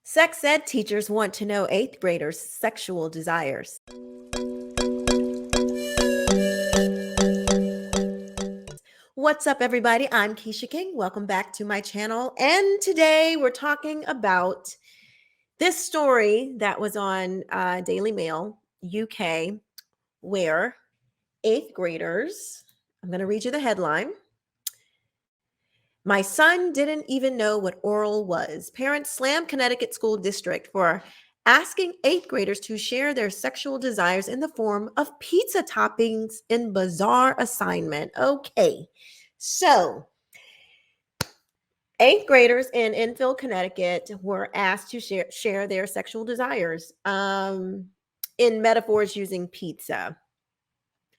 Sex ed teachers want to know eighth graders' sexual desires. What's up, everybody? I'm Quisha King. Welcome back to my channel. And today we're talking about this story that was on Daily Mail, UK, where eighth graders, I'm going to read you the headline. My son didn't even know what oral was. Parents slam Connecticut school district for asking eighth graders to share their sexual desires in the form of pizza toppings in bizarre assignment. Okay, so eighth graders in Enfield, Connecticut were asked to share their sexual desires in metaphors using pizza.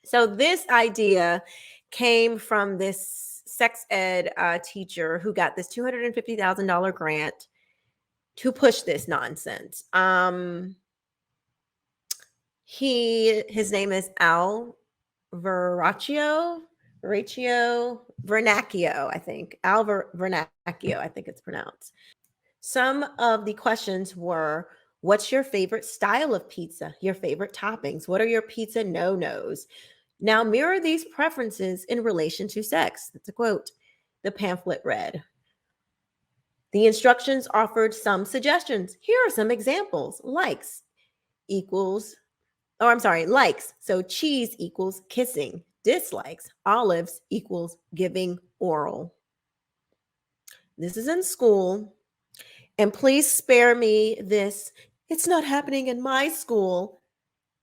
So this idea came from this sex ed teacher who got this $250,000 grant to push this nonsense. His name is Al Vernacchio, I think. Vernacchio, I think it's pronounced. Some of the questions were, what's your favorite style of pizza? Your favorite toppings? What are your pizza no-nos? Now mirror these preferences in relation to sex. That's a quote. The pamphlet read. The instructions offered some suggestions. Here are some examples. Likes. So cheese equals kissing. Dislikes. Olives equals giving oral. This is in school. And please spare me this. It's not happening in my school.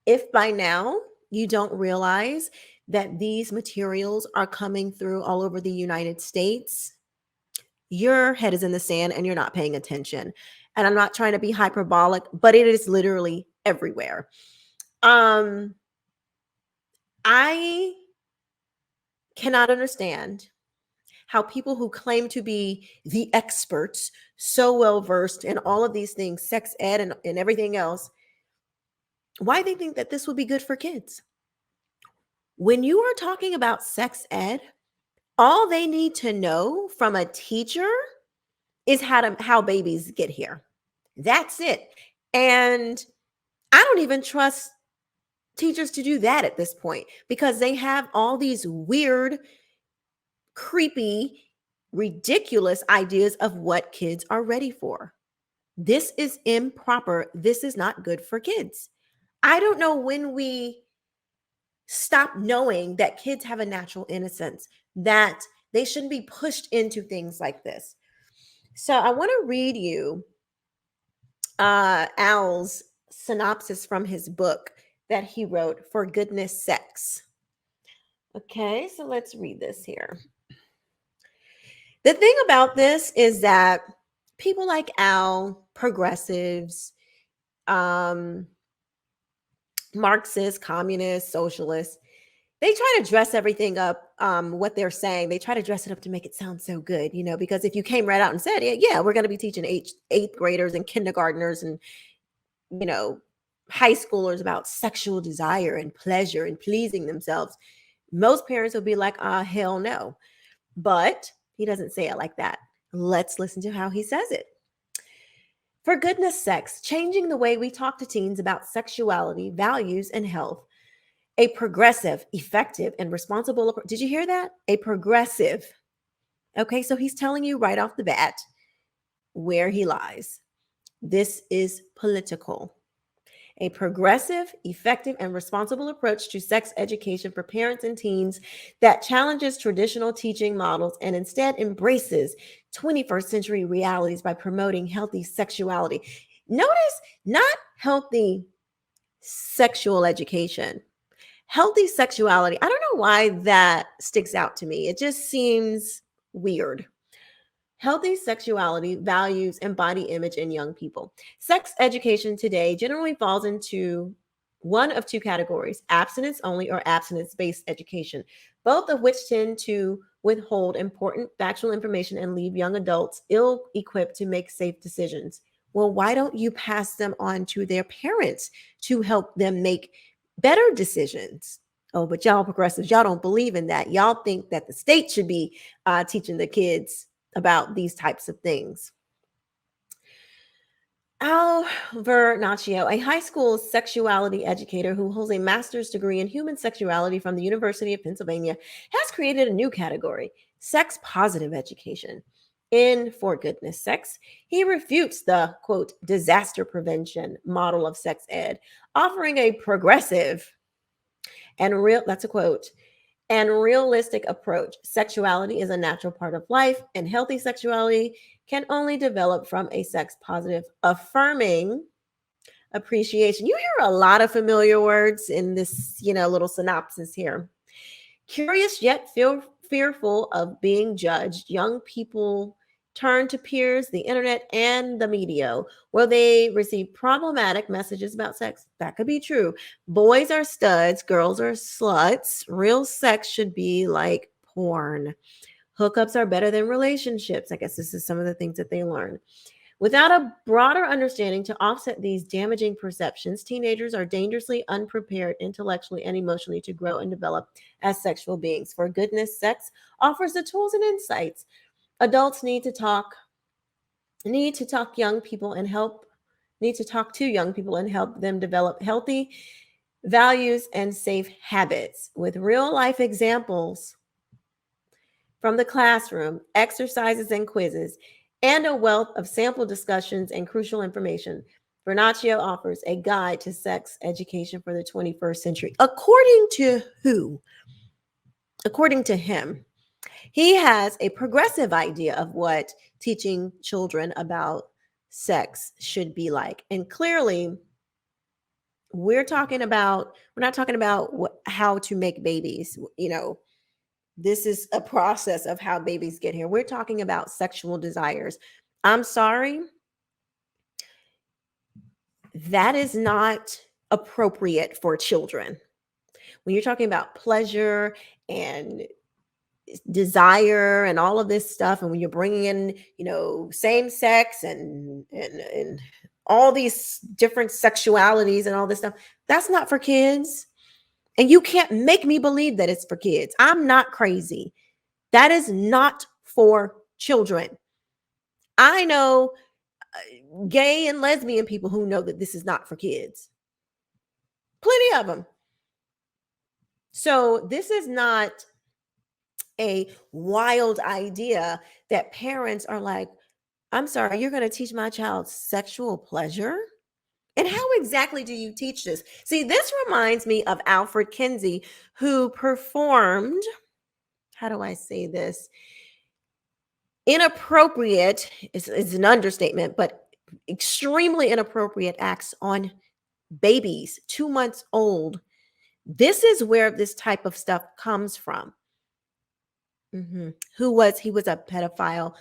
If by now you don't realize that these materials are coming through all over the United States, your head is in the sand and you're not paying attention. And I'm not trying to be hyperbolic, but it is literally everywhere. I cannot understand how people who claim to be the experts, so well versed in all of these things, sex ed and everything else, why they think that this would be good for kids. When you are talking about sex ed, all they need to know from a teacher is how babies get here. That's it. And I don't even trust teachers to do that at this point because they have all these weird, creepy, ridiculous ideas of what kids are ready for. This is improper. This is not good for kids. I don't know when we stop knowing that kids have a natural innocence, that they shouldn't be pushed into things like this. So I want to read you Al's synopsis from his book that he wrote, For Goodness Sex. Okay, so let's read this here. The thing about this is that people like Al, progressives, Marxists, communists, socialists, they try to dress everything up, what they're saying. They try to dress it up to make it sound so good, because if you came right out and said, yeah, we're going to be teaching eighth graders and kindergartners and, high schoolers about sexual desire and pleasure and pleasing themselves, most parents will be like, hell no. But he doesn't say it like that. Let's listen to how he says it. For goodness sakes, changing the way we talk to teens about sexuality, values, and health. A progressive, effective, and responsible approach. Did you hear that? A progressive. Okay, so he's telling you right off the bat where he lies. This is political. A progressive, effective, and responsible approach to sex education for parents and teens that challenges traditional teaching models and instead embraces 21st century realities by promoting healthy sexuality. Notice, not healthy sexual education. Healthy sexuality. I don't know why that sticks out to me. It just seems weird. Healthy sexuality, values, and body image in young people. Sex education today generally falls into one of two categories, abstinence only or abstinence-based education, both of which tend to withhold important factual information and leave young adults ill-equipped to make safe decisions. Well, why don't you pass them on to their parents to help them make better decisions? Oh, but y'all progressives, y'all don't believe in that. Y'all think that the state should be teaching the kids about these types of things. Vernaccio, a high school sexuality educator who holds a master's degree in human sexuality from the University of Pennsylvania, has created a new category: sex positive education. In For Goodness Sex, he refutes the quote disaster prevention model of sex ed, offering a progressive and real, that's a quote, and realistic approach. Sexuality is a natural part of life, and healthy sexuality can only develop from a sex positive, affirming appreciation. You hear a lot of familiar words in this, little synopsis here. Curious yet fearful of being judged, young people turn to peers, the internet, and the media, where they receive problematic messages about sex. That could be true. Boys are studs, girls are sluts. Real sex should be like porn. Hookups are better than relationships. I guess this is some of the things that they learn. Without a broader understanding to offset these damaging perceptions, teenagers are dangerously unprepared intellectually and emotionally to grow and develop as sexual beings. For Goodness Sex offers the tools and insights adults need to talk young people and help need to talk to young people and help them develop healthy values and safe habits with real life examples from the classroom, exercises and quizzes, and a wealth of sample discussions and crucial information. Bernaccio offers a guide to sex education for the 21st century. According to who? According to him, he has a progressive idea of what teaching children about sex should be like. And clearly, we're not talking about how to make babies, this is a process of how babies get here. We're talking about sexual desires. I'm sorry, that is not appropriate for children. When you're talking about pleasure and desire and all of this stuff, and when you're bringing in, same sex and all these different sexualities and all this stuff, that's not for kids. And you can't make me believe that it's for kids. I'm not crazy. That is not for children. I know gay and lesbian people who know that this is not for kids. Plenty of them. So this is not a wild idea that parents are like, I'm sorry, you're going to teach my child sexual pleasure? And how exactly do you teach this? See, this reminds me of Alfred Kinsey, who performed, how do I say this? Inappropriate is an understatement, but extremely inappropriate acts on babies 2 months old. This is where this type of stuff comes from. He was a pedophile,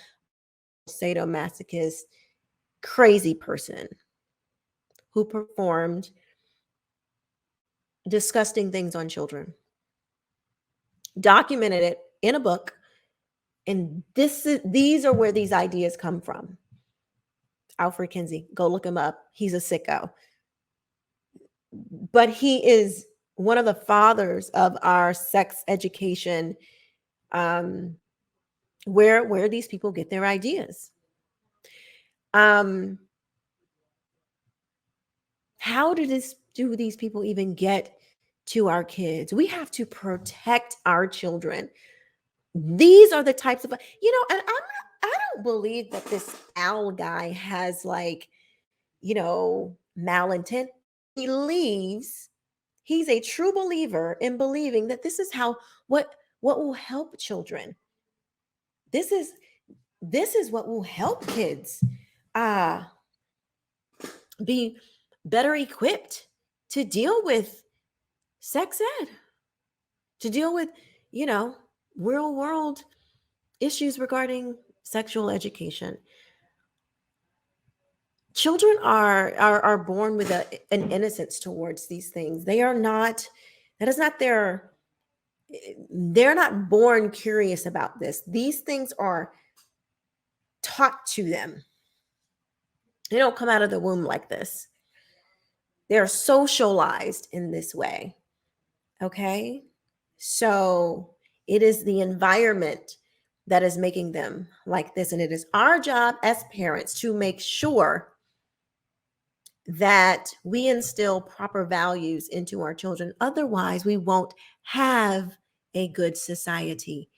sadomasochist, crazy person who performed disgusting things on children, documented it in a book, and these are where these ideas come from. Alfred Kinsey, go look him up. He's a sicko. But he is one of the fathers of our sex education, where these people get their ideas. How do these people even get to our kids? We have to protect our children. These are the types of, and I don't believe that this owl guy has malintent. He believes, he's a true believer in believing that this is what will help children. This is what will help kids be better equipped to deal with sex ed, to deal with, real world issues regarding sexual education. Children are born with an innocence towards these things. They are not, that is not they're not born curious about this. These things are taught to them. They don't come out of the womb like this. They're socialized in this way. Okay? So it is the environment that is making them like this. And it is our job as parents to make sure that we instill proper values into our children. Otherwise, we won't have a good society.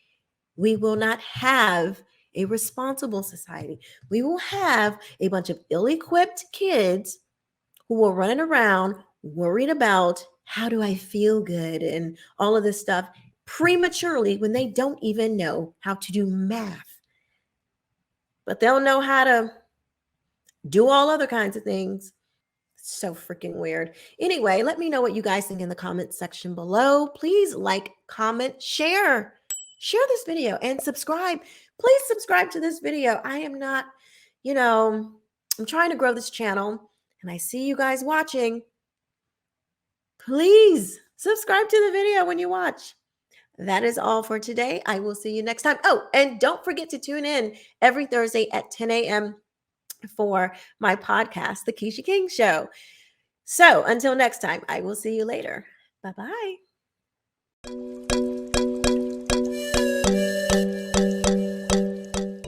We will not have a responsible society. We will have a bunch of ill equipped kids who are running around worried about how do I feel good and all of this stuff prematurely when they don't even know how to do math. But they'll know how to do all other kinds of things. So freaking weird. Anyway, let me know what you guys think in the comments section below. Please like, comment, share this video and subscribe. Please subscribe to this video. I am not, I'm trying to grow this channel and I see you guys watching. Please subscribe to the video when you watch. That is all for today. I will see you next time. Oh, and don't forget to tune in every Thursday at 10 a.m. for my podcast, The Quisha King Show. So until next time, I will see you later. Bye-bye.